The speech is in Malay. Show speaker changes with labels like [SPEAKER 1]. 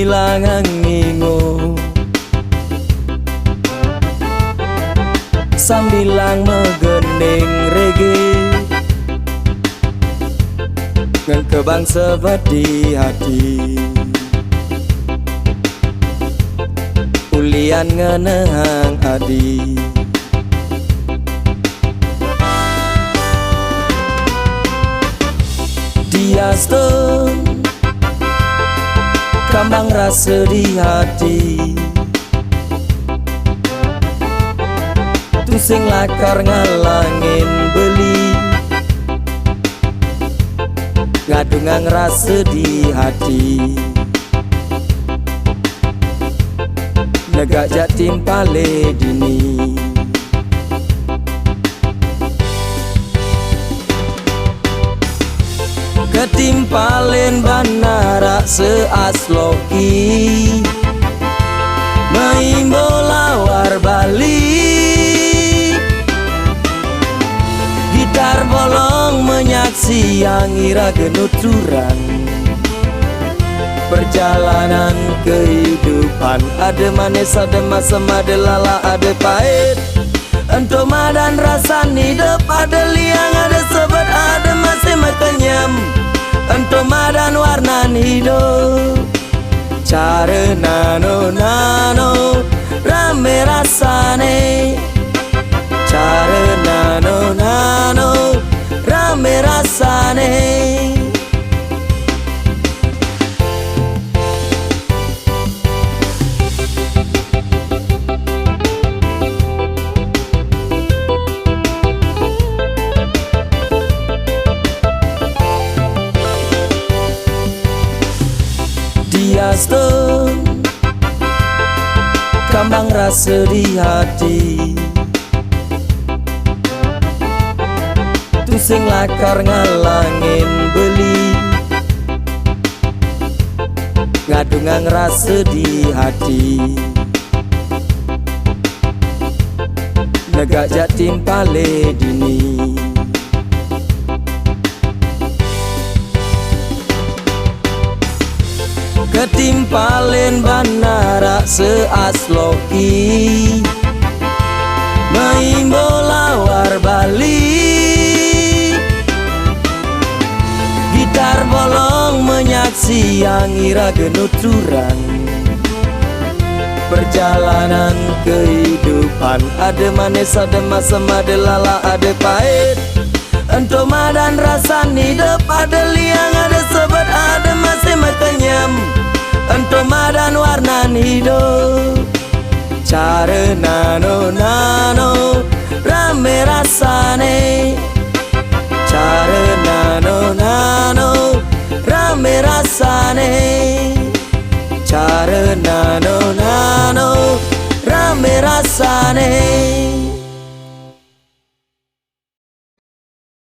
[SPEAKER 1] sambilang ngingo, sambilang menggending reggae, ngan kebangsa di hati, ulian ngenehang adi. Diaston kambang rasa di hati, tusing lakar ngalangin beli, ngadungang rasa di hati, negak jatim pale dini. Ketimpalen bandara seasloki, maimbo lawar Bali, gitar bolong menyaksi yang ira genuturan. Perjalanan kehidupan ada manis, ada masam, ada lala, ada pahit. Entoma dan rasa hidup, ada liang, ada sobat, ada masih makanyam. Entoma dan warna hidup, cara nano nano rame rasane, cara nano nano rame rasane. Diaston kambang rasa di hati, tusing lakar ngalangin beli, ngadungang rasa di hati, negak jatim pale dini. Ketimpalen bandara seasloki, maimbo lawar Bali, gitar bolong menyaksi yang ira genuturan. Perjalanan kehidupan ada manis, ada masam, ada lala, ada pahit. Entoma dan rasa hidup, ada liang, ada sobat, ada masih makanyam. Entoma dan warna hidup, cara nano nano rame rasane, cara nano nano rame rasane, cara nano nano rame rasane.